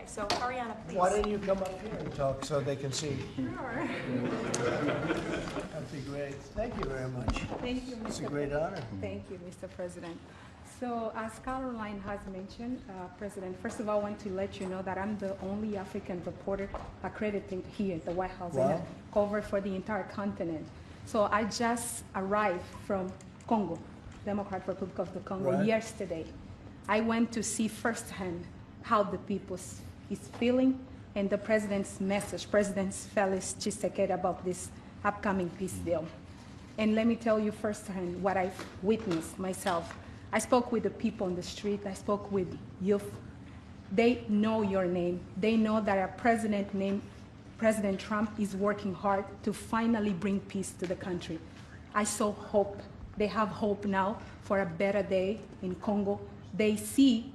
Okay, so Ariana, please. Why don't you come up here and talk so they can see? Sure. That'd be great. Thank you very much. Thank you, Mr. It's a great honor. Thank you, Mr. President. So as Caroline has mentioned, President, first of all, I want to let you know that I'm the only African reporter accredited here at the White House and cover for the entire continent. So I just arrived from Congo, Democratic Republic of the Congo, yesterday. I went to see firsthand how the people is feeling and the president's message, President Felix Tshisekedi, about this upcoming peace deal. And let me tell you firsthand what I've witnessed myself. I spoke with the people on the street. I spoke with youth. They know your name. They know that a president named President Trump is working hard to finally bring peace to the country. I saw hope. They have hope now for a better day in Congo. They see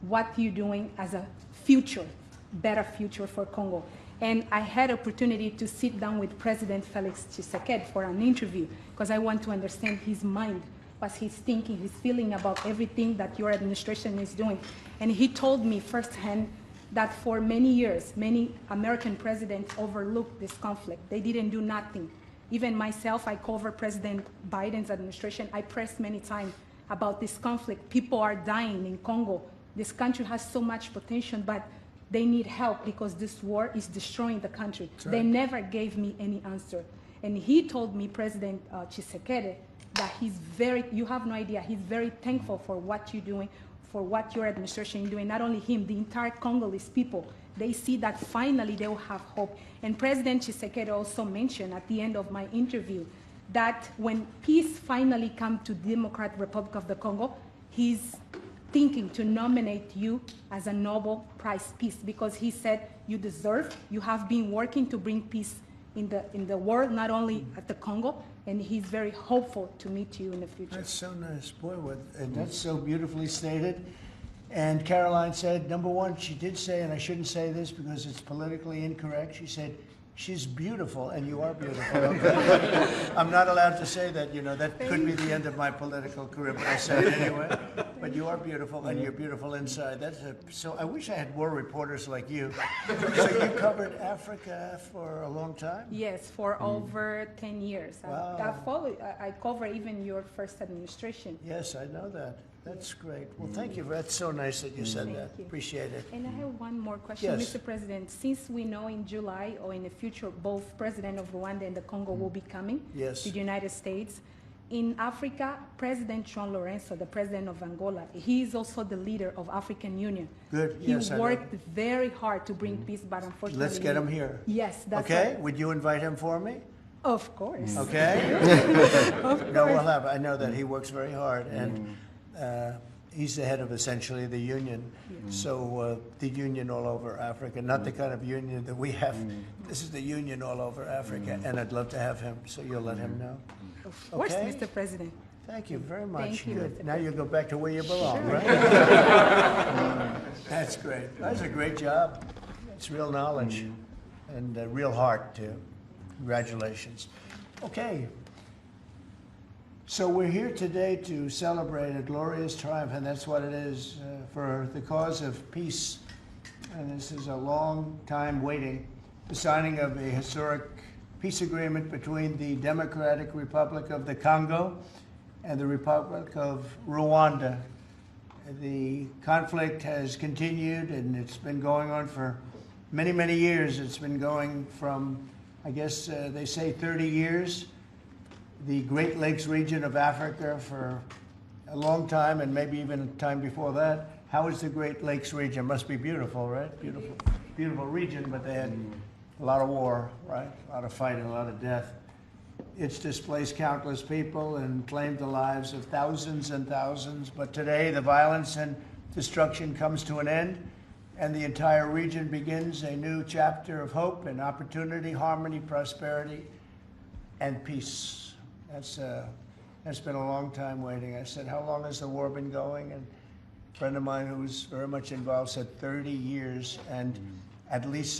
what you're doing as a future, better future for Congo. And I had opportunity to sit down with President Felix Tshisekedi for an interview because I want to understand his mind, what he's thinking, his feeling about everything that your administration is doing. And he told me firsthand that for many years, many American presidents overlooked this conflict. They didn't do nothing. Even myself, I cover President Biden's administration. I pressed many times about this conflict. People are dying in Congo. This country has so much potential, but they need help because this war is destroying the country. Right. They never gave me any answer. And he told me, President Tshisekedi, that he's you have no idea, he's very thankful for what you're doing, for what your administration is doing. Not only him, the entire Congolese people, they see that finally they will have hope. And President Tshisekedi also mentioned at the end of my interview that when peace finally comes to the Democratic Republic of the Congo, he's thinking to nominate you as a Nobel Prize Peace because he said you deserve, you have been working to bring peace in the world, not only at the Congo, and he's very hopeful to meet you in the future. That's so nice. Boy, and that's so beautifully stated. And Caroline said, number one, she did say, and I shouldn't say this because it's politically incorrect, she said, she's beautiful, and you are beautiful. Okay? I'm not allowed to say that, you know, that could be the end of my political career, but I said it anyway. But you are beautiful, and you're beautiful inside. So I wish I had more reporters like you. So you covered Africa for a long time? Yes, for over 10 years. Wow. I cover even your first administration. Yes, I know that. That's great. Well, thank you. That's so nice that you said that. You. Appreciate it. And I have one more question, yes. Mr. President. Since we know in July or in the future, both President of Rwanda and the Congo will be coming to the United States. In Africa, President João Lourenço, the president of Angola, he is also the leader of African Union. Good. He worked very hard to bring peace, but unfortunately... Let's get him here. Yes, that's okay? right. Would you invite him for me? Of course. Okay? Of course. No, we'll have. I know that he works very hard, and he's the head of essentially the union. So the union all over Africa, not the kind of union that we have. This is the union all over Africa, and I'd love to have him. So you'll let him know. Of course, okay? Mr. President. Thank you very much. Thank you, good. Now you go back to where you belong, sure. right? That's great. That's a great job. It's real knowledge and real heart too. Congratulations. Okay. So we're here today to celebrate a glorious triumph, and that's what it is, for the cause of peace. And this is a long time waiting. The signing of a historic peace agreement between the Democratic Republic of the Congo and the Republic of Rwanda. The conflict has continued, and it's been going on for many, many years. It's been going from, I guess they say 30 years. The Great Lakes region of Africa for a long time, and maybe even time before that. How is the Great Lakes region? Must be beautiful, right? Beautiful, beautiful region, but they had a lot of war, right? A lot of fighting, a lot of death. It's displaced countless people and claimed the lives of thousands and thousands. But today, the violence and destruction comes to an end, and the entire region begins a new chapter of hope and opportunity, harmony, prosperity, and peace. That's been a long time waiting. I said, how long has the war been going? And a friend of mine who's very much involved said 30 years, and at least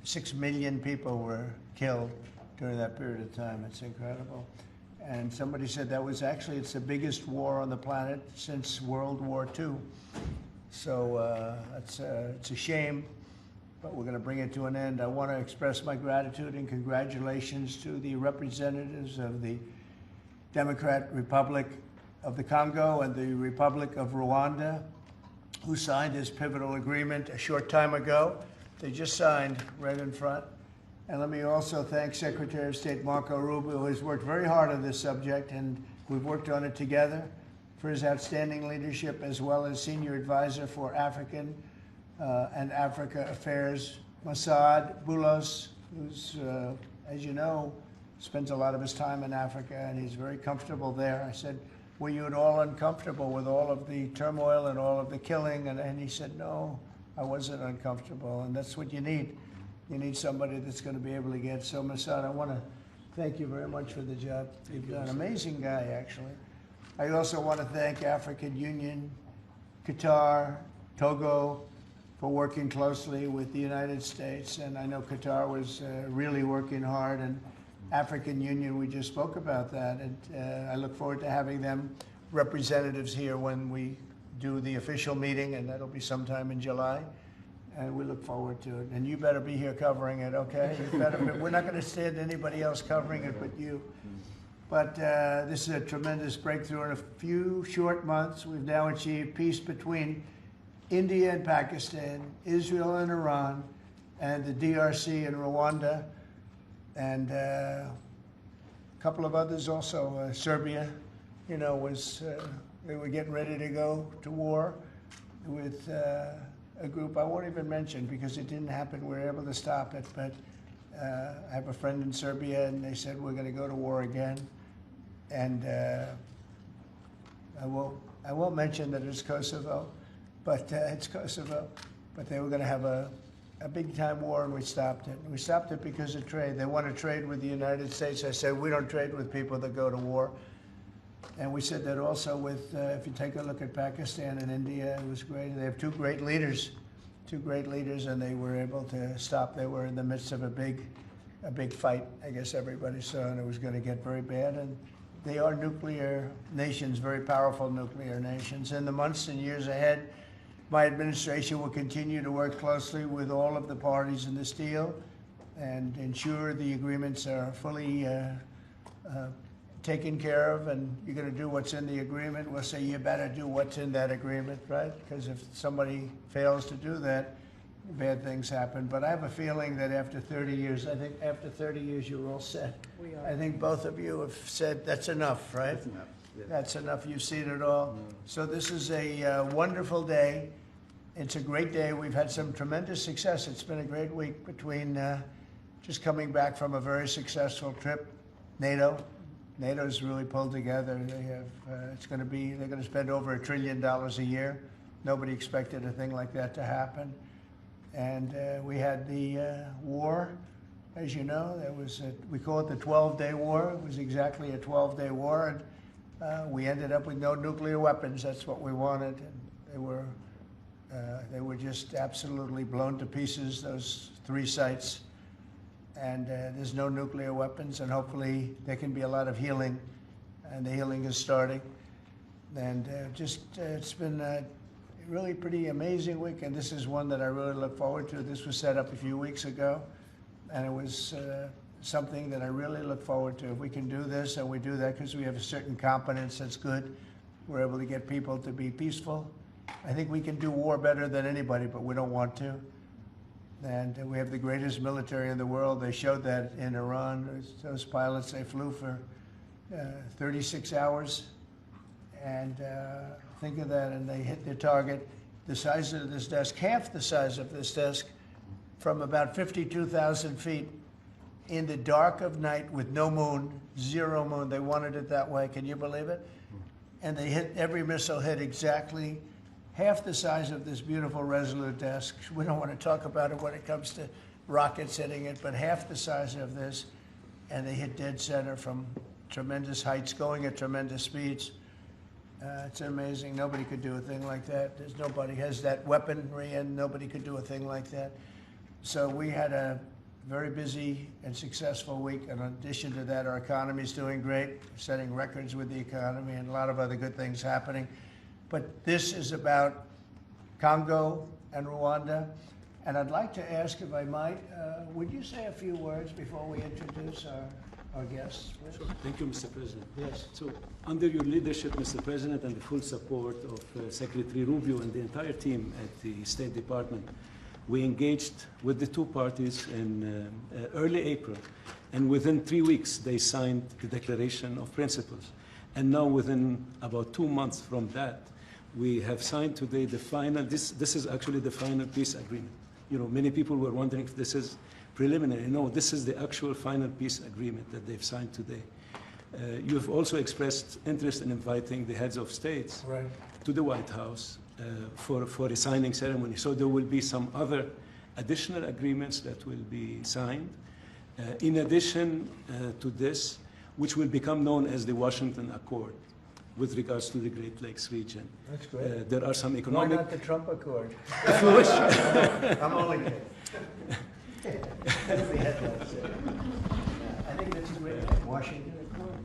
6 million people were killed during that period of time. It's incredible. And somebody said that was actually, it's the biggest war on the planet since World War II. So it's a shame, but we're going to bring it to an end. I want to express my gratitude and congratulations to the representatives of the Democratic Republic of the Congo and the Republic of Rwanda, who signed this pivotal agreement a short time ago. They just signed right in front. And let me also thank Secretary of State Marco Rubio, who has worked very hard on this subject, and we've worked on it together, for his outstanding leadership, as well as Senior Advisor for African and Africa Affairs, Masad Boulos, who's, as you know, spends a lot of his time in Africa, and he's very comfortable there. I said, were you at all uncomfortable with all of the turmoil and all of the killing? And he said, no, I wasn't uncomfortable, and that's what you need. You need somebody that's going to be able to get. So, Masad, I want to thank you very much for the job you've done. Amazing guy, actually. I also want to thank African Union, Qatar, Togo, for working closely with the United States. And I know Qatar was really working hard, and African Union, we just spoke about that. And I look forward to having them representatives here when we do the official meeting, and that'll be sometime in July. And we look forward to it. And you better be here covering it, okay? You better be. We're not going to stand anybody else covering it but you. But this is a tremendous breakthrough. In a few short months, we've now achieved peace between India and Pakistan, Israel and Iran, and the DRC and Rwanda, and a couple of others also. Serbia, you know, they were getting ready to go to war with a group I won't even mention because it didn't happen. We were able to stop it, but I have a friend in Serbia, and they said we're going to go to war again. And I won't mention that it's Kosovo, but it's Kosovo. But they were going to have a big time war, and we stopped it. We stopped it because of trade. They want to trade with the United States. I said we don't trade with people that go to war. And we said that also with, if you take a look at Pakistan and India, it was great. They have two great leaders, and they were able to stop. They were in the midst of a big fight, I guess everybody saw, and it was going to get very bad. And they are nuclear nations, very powerful nuclear nations. In the months and years ahead, my administration will continue to work closely with all of the parties in this deal and ensure the agreements are fully taken care of, and you're going to do what's in the agreement. We'll say you better do what's in that agreement, right? Because if somebody fails to do that, bad things happen. But I have a feeling that after 30 years, I think after 30 years, you're all set. We are. I think both of you have said that's enough, right? That's enough. Yeah. That's enough. You've seen it all. So this is a wonderful day. It's a great day. We've had some tremendous success. It's been a great week between just coming back from a very successful trip, NATO's really pulled together. They have, they're going to spend over $1 trillion a year. Nobody expected a thing like that to happen. And we had the war, as you know. We call it the 12-day war. It was exactly a 12-day war. And we ended up with no nuclear weapons. That's what we wanted. And they were just absolutely blown to pieces, those 3 sites. And there's no nuclear weapons, and hopefully there can be a lot of healing, and the healing is starting. And it's been a really pretty amazing week, and this is one that I really look forward to. This was set up a few weeks ago, and it was something that I really look forward to. If we can do this, and we do that because we have a certain competence that's good, we're able to get people to be peaceful. I think we can do war better than anybody, but we don't want to. And we have the greatest military in the world. They showed that in Iran. Those pilots, they flew for 36 hours. And think of that, and they hit their target. The size of this desk, half the size of this desk, from about 52,000 feet in the dark of night with no moon, 0 moon. They wanted it that way. Can you believe it? And they hit, every missile hit exactly half the size of this beautiful Resolute desk. We don't want to talk about it when it comes to rockets hitting it, but half the size of this, and they hit dead center from tremendous heights, going at tremendous speeds. It's amazing. Nobody could do a thing like that. Nobody has that weaponry, and nobody could do a thing like that. So we had a very busy and successful week. And in addition to that, our economy is doing great, setting records with the economy, and a lot of other good things happening. But this is about Congo and Rwanda. And I'd like to ask, if I might, would you say a few words before we introduce our guests? Please? Sure. Thank you, Mr. President. Yes. So, under your leadership, Mr. President, and the full support of Secretary Rubio and the entire team at the State Department, we engaged with the two parties in early April. And within 3 weeks, they signed the Declaration of Principles. And now, within about 2 months from that, we have signed today the final, this is actually the final peace agreement. You know, many people were wondering if this is preliminary. No, this is the actual final peace agreement that they've signed today. You have also expressed interest in inviting the heads of states to the White House for a signing ceremony. So there will be some other additional agreements that will be signed. In addition to this, which will become known as the Washington Accord with regards to the Great Lakes region. That's great. There are some economic... Why not the Trump Accord? If you wish. I'm only kidding. That's the headline. I think that's a great name, Washington Accord.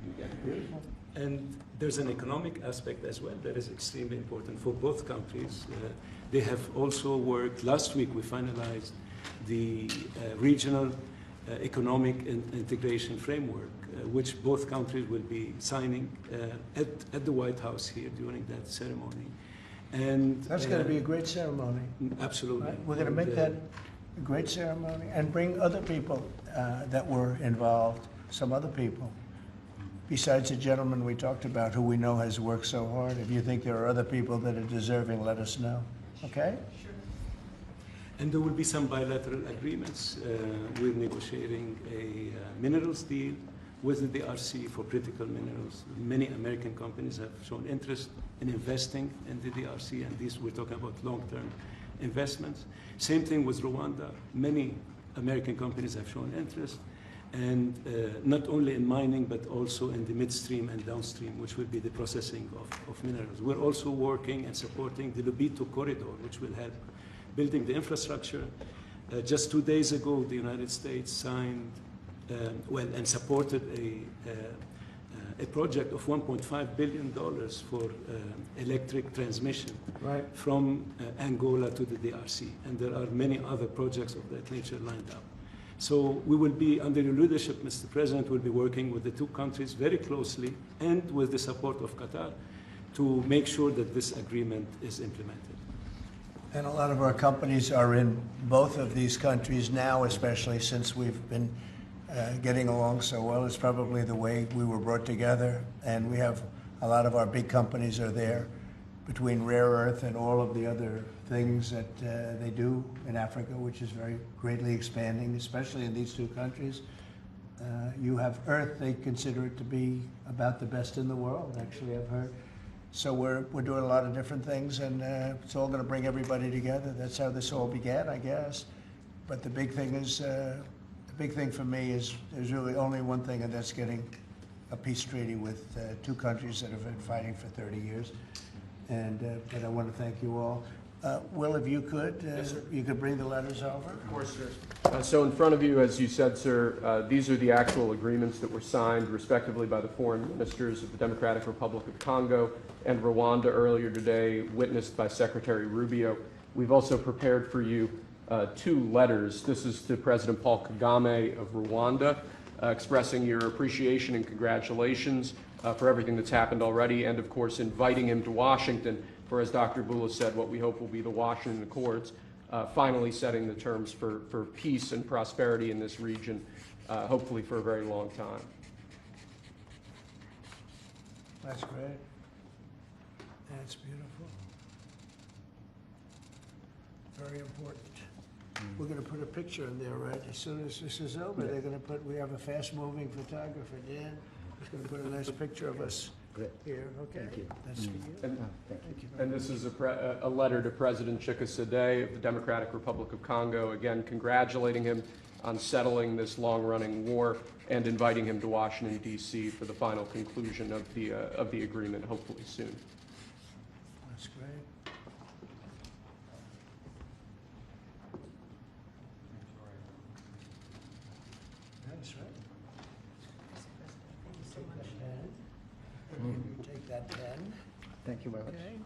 Beautiful. And there's an economic aspect as well that is extremely important for both countries. They have also worked, last week we finalized the regional economic integration framework, which both countries will be signing at the White House here during that ceremony. And That's going to be a great ceremony. Absolutely. Right? We're going to make that a great ceremony and bring other people that were involved, some other people. Besides the gentleman we talked about who we know has worked so hard, if you think there are other people that are deserving, let us know. Okay? Sure. And there will be some bilateral agreements. We're negotiating a minerals deal with the DRC for critical minerals. Many American companies have shown interest in investing in the DRC, and these we're talking about long-term investments. Same thing with Rwanda. Many American companies have shown interest, and not only in mining, but also in the midstream and downstream, which will be the processing of minerals. We're also working and supporting the Lobito corridor, which will help building the infrastructure. Just 2 days ago, the United States signed, and supported a project of $1.5 billion for electric transmission from Angola to the DRC. And there are many other projects of that nature lined up. So we will be, under your leadership, Mr. President, we'll be working with the two countries very closely and with the support of Qatar to make sure that this agreement is implemented. And a lot of our companies are in both of these countries now, especially since we've been getting along so well. It's probably the way we were brought together, and we have a lot of our big companies are there, between rare earth and all of the other things that they do in Africa, which is very greatly expanding, especially in these two countries. You have earth, they consider it to be about the best in the world, actually, I've heard. So we're doing a lot of different things, and it's all going to bring everybody together. That's how this all began, I guess. But the big thing is, the big thing for me is there's really only one thing, and that's getting a peace treaty with two countries that have been fighting for 30 years. And I want to thank you all. Will, if you could, Yes, sir. you could bring the letters over. Of course, sir. So in front of you, as you said, sir, these are the actual agreements that were signed respectively by the foreign ministers of the Democratic Republic of Congo and Rwanda earlier today, witnessed by Secretary Rubio. We've also prepared for you two letters. This is to President Paul Kagame of Rwanda, expressing your appreciation and congratulations for everything that's happened already, and of course inviting him to Washington for, as Dr. Bula said, what we hope will be the Washington Accords, finally setting the terms for peace and prosperity in this region, hopefully for a very long time. That's great. That's beautiful. Very important. We're going to put a picture in there, right? As soon as this is over, they're going to put, we have a fast-moving photographer, Dan. He's going to put a nice picture of us here. Okay. Thank you. That's for you. And, Thank you very and this is a letter to President Chikisade of the Democratic Republic of Congo, again congratulating him on settling this long-running war and inviting him to Washington, D.C. for the final conclusion of the agreement, hopefully soon. That's great. That's right. Take that pen. Thank you very much. Okay.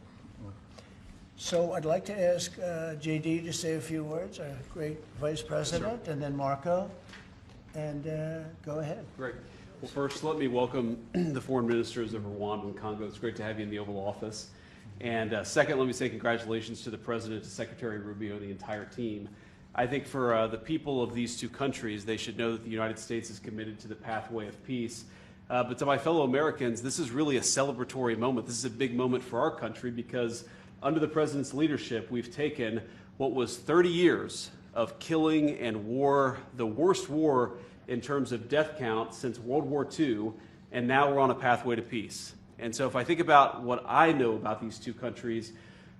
So I'd like to ask JD to say a few words, our great Vice President, and then Marco, and go ahead. Great. Well, first, let me welcome the foreign ministers of Rwanda and Congo. It's great to have you in the Oval Office. And second, let me say congratulations to the President, to Secretary Rubio, and the entire team. I think for the people of these two countries, they should know that the United States is committed to the pathway of peace. But to my fellow Americans, this is really a celebratory moment. This is a big moment for our country because under the President's leadership, we've taken what was 30 years of killing and war, the worst war in terms of death count since World War II, and now we're on a pathway to peace. And so if I think about what I know about these two countries,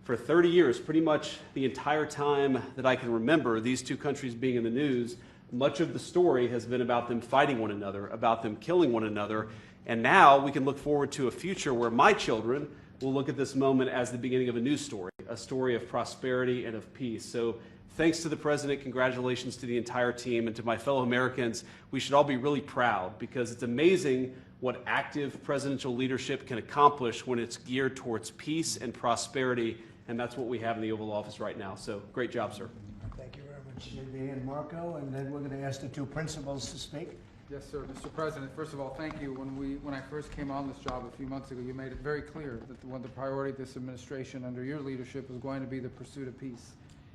for 30 years, pretty much the entire time that I can remember these two countries being in the news, much of the story has been about them fighting one another, about them killing one another, and now we can look forward to a future where my children will look at this moment as the beginning of a new story, a story of prosperity and of peace. So thanks to the President, congratulations to the entire team, and to my fellow Americans, we should all be really proud because it's amazing what active presidential leadership can accomplish when it's geared towards peace and prosperity, and that's what we have in the Oval Office right now. So great job, sir. Thank you very much, JD and Marco, and then we're going to ask the two principals to speak. Yes, sir. Mr. President, first of all, thank you. When I first came on this job a few months ago, you made it very clear that one of the priority of this administration under your leadership was going to be the pursuit of peace.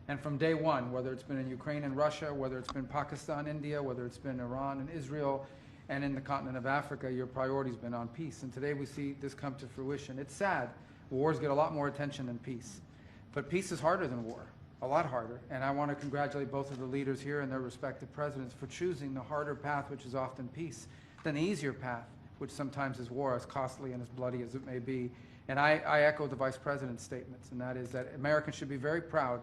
And from day one, whether it's been in Ukraine and Russia, whether it's been Pakistan, India, whether it's been Iran and Israel, and in the continent of Africa, your priority's been on peace. And today we see this come to fruition. It's sad. Wars get a lot more attention than peace. But peace is harder than war. A lot harder, and I want to congratulate both of the leaders here and their respective presidents for choosing the harder path, which is often peace, than the easier path, which sometimes is war, as costly and as bloody as it may be. And I echo the Vice President's statements, and that is that Americans should be very proud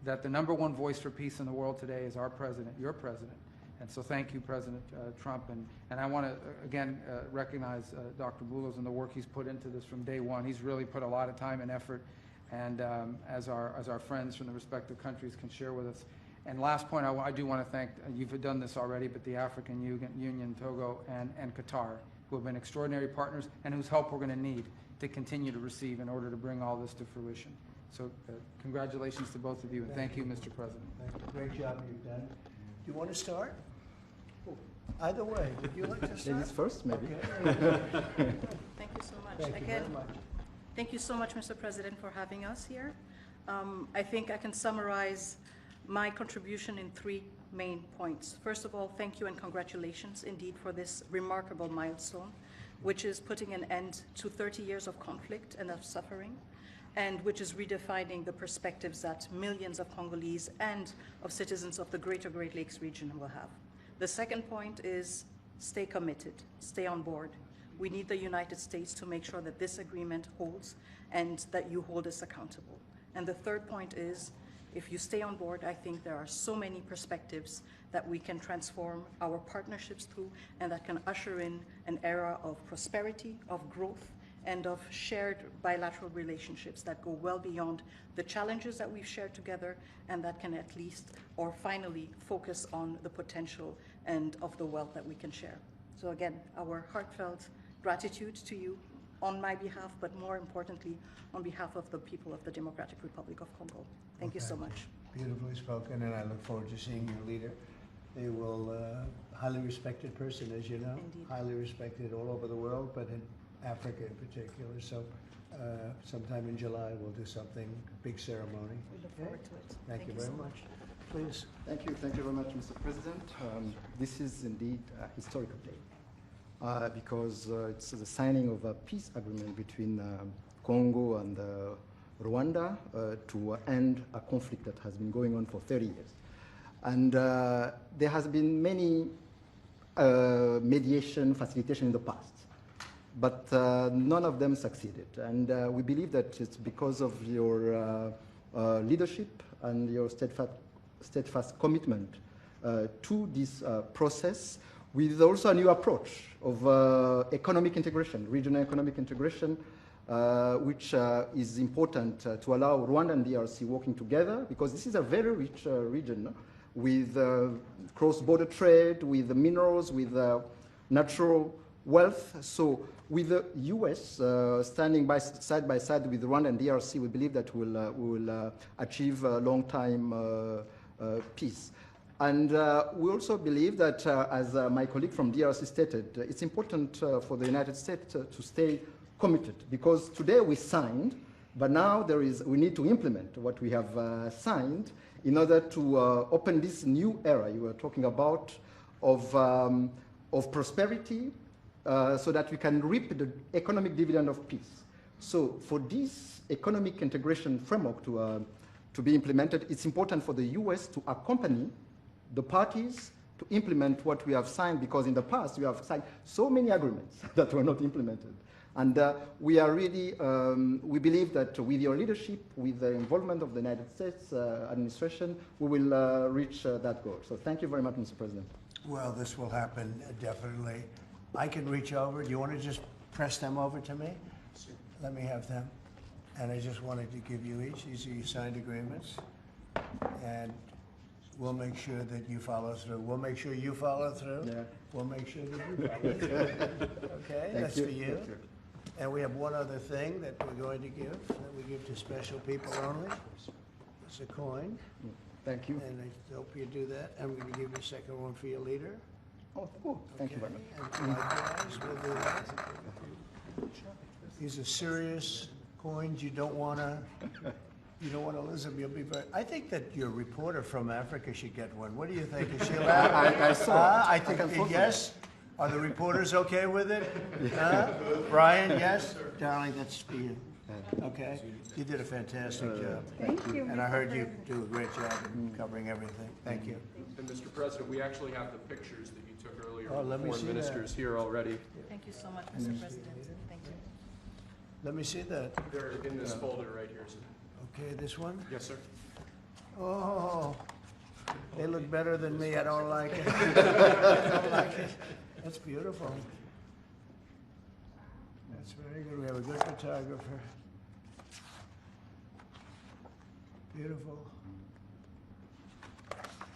that the #1 voice for peace in the world today is our president, your president. And so thank you, President Trump. And I want to, again, recognize Dr. Boulos and the work he's put into this from day one. He's really put a lot of time and effort, and as our friends from the respective countries can share with us. And last point, I do want to thank, you've done this already, but the African Union, Togo, and Qatar, who have been extraordinary partners and whose help we're going to need to continue to receive in order to bring all this to fruition. So congratulations to both of you, and thank you, Mr. President. Thank you. Great job you've done. Do you want to start? Either way, would you like to start? Ladies first, maybe. Okay. Thank you so much. Thank you very much. Thank you so much, Mr. President, for having us here. I think I can summarize my contribution in 3 main points. First of all, thank you and congratulations indeed for this remarkable milestone, which is putting an end to 30 years of conflict and of suffering, and which is redefining the perspectives that millions of Congolese and of citizens of the greater Great Lakes region will have. The second point is stay committed, stay on board. We need the United States to make sure that this agreement holds and that you hold us accountable. And the third point is, if you stay on board, I think there are so many perspectives that we can transform our partnerships through and that can usher in an era of prosperity, of growth, and of shared bilateral relationships that go well beyond the challenges that we've shared together, and that can at least, or finally, focus on the potential and of the wealth that we can share. So again, our heartfelt gratitude to you on my behalf, but more importantly, on behalf of the people of the Democratic Republic of Congo. Thank you so much. Beautifully spoken, and I look forward to seeing your leader. They will, highly respected person, as you know. Indeed. Highly respected all over the world, but in Africa in particular. So sometime in July, we'll do something, big ceremony. We look forward to it. Thank you very so much. Please. Thank you very much, Mr. President. This is indeed a historical day because it's the signing of a peace agreement between Congo and Rwanda to end a conflict that has been going on for 30 years. And there has been many mediation, facilitation in the past, but none of them succeeded. And we believe that it's because of your leadership and your steadfast commitment to this process, with also a new approach of economic integration, regional economic integration, which is important to allow Rwanda and DRC working together, because this is a very rich region with cross-border trade, with minerals, with natural wealth. So With the U.S. Standing side by side with Rwanda and DRC, we believe that we will achieve a long-time peace. And we also believe that, as my colleague from DRC stated, it's important for the United States to stay committed, because today we signed, but now we need to implement what we have signed in order to open this new era you were talking about of prosperity, so that we can reap the economic dividend of peace. So for this economic integration framework to be implemented, it's important for the U.S. to accompany the parties to implement what we have signed, because in the past we have signed so many agreements that were not implemented. And we are really, we believe that with your leadership, with the involvement of the United States administration, we will reach that goal. So thank you very much, Mr. President. Well, this will happen definitely. I can reach over. Do you want to just press them over to me? Let me have them. And I just wanted to give you each. These are your signed agreements. And we'll make sure that you follow through. We'll make sure you follow through. Yeah. We'll make sure that you follow through. Okay, that's for you. And we have one other thing that we're going to give, that we give to special people only. It's a coin. Thank you. And I hope you do that. I'm going to give you a second one for your leader. Oh, cool. Thank you very much. And likewise, we'll do that. These are serious coins. You don't want to lose them. You'll be very. I think that your reporter from Africa should get one. What do you think? Is she allowed? I saw. I think yes. Are the reporters okay with it? Brian, yes? Darling, that's for you. Okay? You did a fantastic job. Thank you. And I heard you do a great job in covering everything. Thank you. And Mr. President, we actually have the pictures that you took earlier Oh, of let the me foreign see ministers here already. Thank you so much, Mr. President. Thank you. Let me see that. They're in this folder right here, sir. Okay, this one? Yes, sir. Oh, they look better than me. I don't like it. I don't like it. That's beautiful. That's very good. We have a good photographer. Beautiful.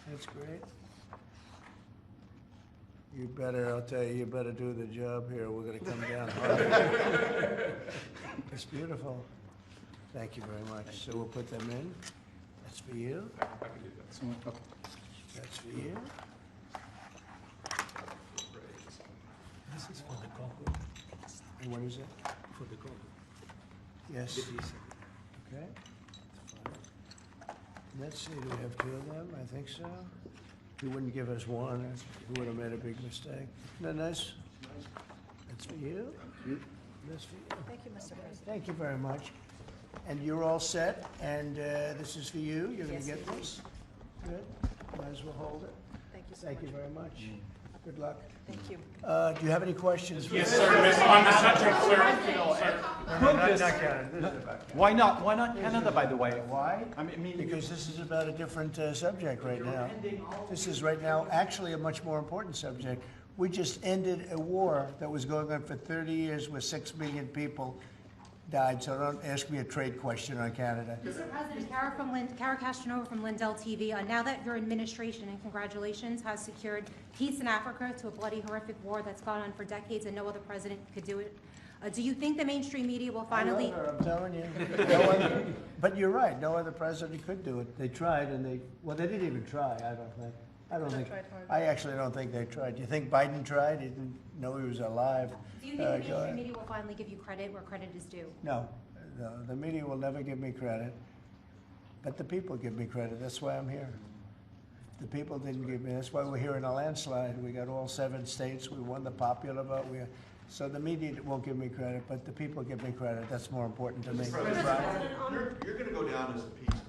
That's great. You better, I'll tell you better do the job here. We're going to come down hard. It's beautiful. Thank you very much. So we'll put them in. That's for you. I can do that. Okay. That's for you. This is for the Congo. And what is it? For the Congo. Yes. Okay. Let's see, do we have two of them? I think so. You wouldn't give us one. You would have made a big mistake. Isn't that nice? That's for you. That's for you. Thank you, Mr. President. Thank you very much. And you're all set, and this is for you. You're going to Yes, get it this. Good. Might as well hold it. Thank you so Thank you much. very much. Good luck. Thank you. Do you have any questions? Yes, sir. On the subject, sir. Not Canada. This is about Canada. Why not? Why not Canada, by the way? Why? I mean, Because this is about a different subject right now. This is right now actually a much more important subject. We just ended a war that was going on for 30 years where 6 million people died, so don't ask me a trade question on Canada. Mr. President, Kara Castanova from Lindell TV. Now that your administration, and congratulations, has secured peace in Africa to a bloody, horrific war that's gone on for decades and no other president could do it, do you think the mainstream media will finally... I know her, I'm telling you. No other, but you're right, no other president could do it. They tried and they didn't even try, I don't think. I actually don't think they tried. Do you think Biden tried? He didn't know he was alive. Do you think the mainstream media will finally give you credit where credit is due? No, the media will never give me credit, but the people give me credit. That's why I'm here. The people didn't give me. That's why we're here in a landslide. We got all 7 states. We won the popular vote. So the media won't give me credit, but the people give me credit. That's more important to me. You're going to go down as a peacemaker.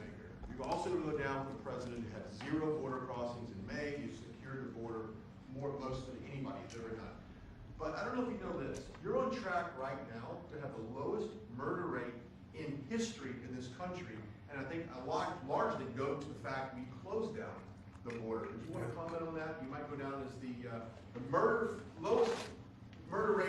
You're also going to go down with the president who had 0 border crossings in May. You secured the border most than anybody's ever done. But I don't know if you know this. You're on track right now to have the lowest murder rate in history in this country. And I think a lot largely go to the fact we closed down the border. If you want to comment on that, you might go down as the lowest murder rate